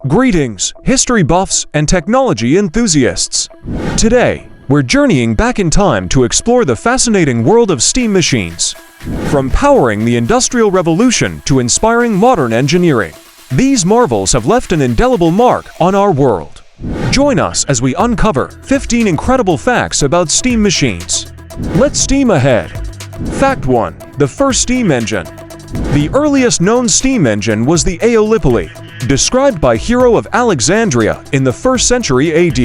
Greetings, history buffs and technology enthusiasts. Today, we're journeying back in time to explore the fascinating world of steam machines. From powering the Industrial Revolution to inspiring modern engineering, these marvels have left an indelible mark on our world. Join us as we uncover 15 incredible facts about steam machines. Let's steam ahead. Fact 1. The first steam engine. The earliest known steam engine was the Aeolipile, described by Hero of Alexandria in the 1st century AD.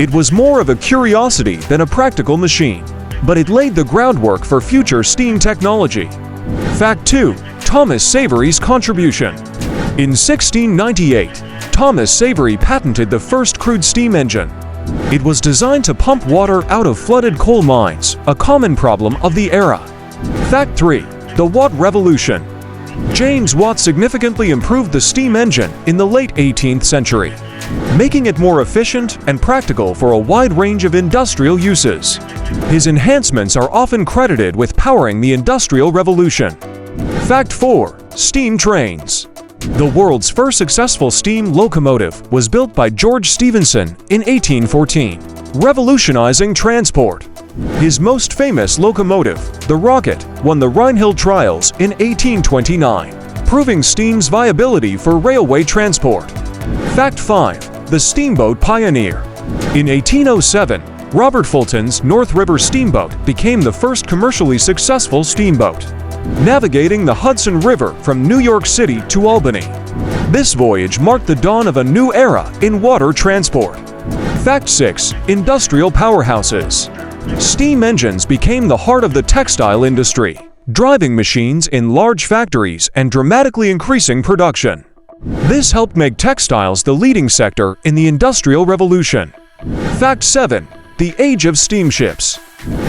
It was more of a curiosity than a practical machine, but it laid the groundwork for future steam technology. Fact 2. Thomas Savery's contribution. In 1698, Thomas Savery patented the first crude steam engine. It was designed to pump water out of flooded coal mines, a common problem of the era. Fact 3. The Watt Revolution. James Watt significantly improved the steam engine in the late 18th century, making it more efficient and practical for a wide range of industrial uses. His enhancements are often credited with powering the Industrial Revolution. Fact 4. Steam trains. The world's first successful steam locomotive was built by George Stephenson in 1814, revolutionizing transport. His most famous locomotive, the Rocket, won the Rhinehill Trials in 1829, proving steam's viability for railway transport. Fact 5. The steamboat pioneer. In 1807, Robert Fulton's North River steamboat became the first commercially successful steamboat, navigating the Hudson River from New York City to Albany. This voyage marked the dawn of a new era in water transport. Fact 6. Industrial powerhouses. Steam engines became the heart of the textile industry, driving machines in large factories and dramatically increasing production. This helped make textiles the leading sector in the Industrial Revolution. Fact 7. The Age of Steamships.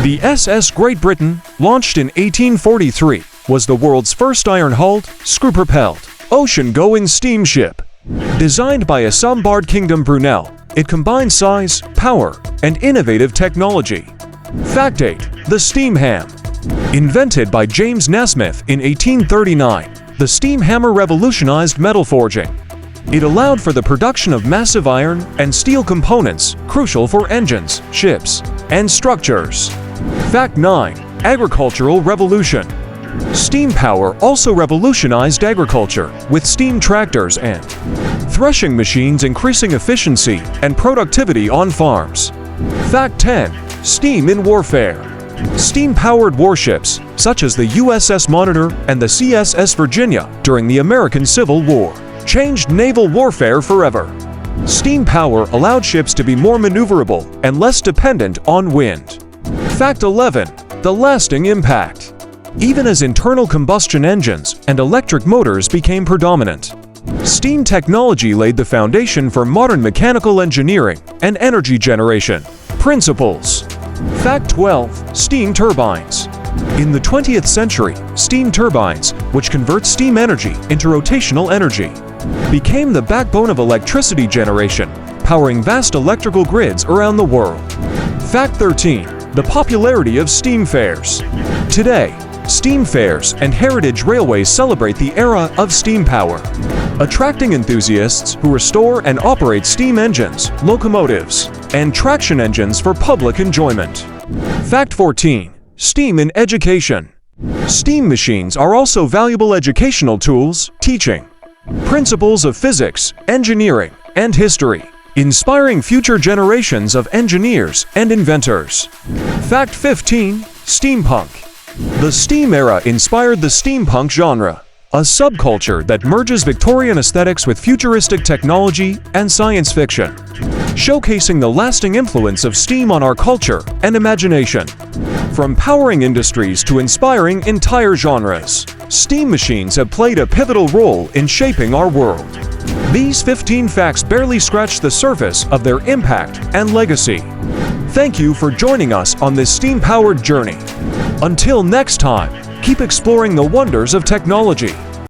The SS Great Britain, launched in 1843, was the world's first iron-hulled, screw-propelled, ocean-going steamship. Designed by Isambard Kingdom Brunel, it combined size, power, and innovative technology. Fact 8. The steam ham. Invented by James Nasmyth in 1839, the steam hammer revolutionized metal forging. It allowed for the production of massive iron and steel components crucial for engines, ships, and structures. Fact 9. Agricultural revolution. Steam power also revolutionized agriculture, with steam tractors and threshing machines increasing efficiency and productivity on farms. Fact 10. Steam in warfare. Steam-powered warships, such as the USS Monitor and the CSS Virginia during the American Civil War, changed naval warfare forever. Steam power allowed ships to be more maneuverable and less dependent on wind. Fact 11. The lasting impact. Even as internal combustion engines and electric motors became predominant, steam technology laid the foundation for modern mechanical engineering and energy generation principles. Fact 12. Steam turbines. In the 20th century, steam turbines, which convert steam energy into rotational energy, became the backbone of electricity generation, powering vast electrical grids around the world. Fact 13. The popularity of steam fairs. Today, steam fairs and heritage railways celebrate the era of steam power, attracting enthusiasts who restore and operate steam engines, locomotives, and traction engines for public enjoyment. Fact 14. Steam in education. Steam machines are also valuable educational tools, teaching principles of physics, engineering, and history, inspiring future generations of engineers and inventors. Fact 15. Steampunk. The steam era inspired the steampunk genre, a subculture that merges Victorian aesthetics with futuristic technology and science fiction, showcasing the lasting influence of steam on our culture and imagination. From powering industries to inspiring entire genres, steam machines have played a pivotal role in shaping our world. These 15 facts barely scratch the surface of their impact and legacy. Thank you for joining us on this steam-powered journey. Until next time, keep exploring the wonders of technology.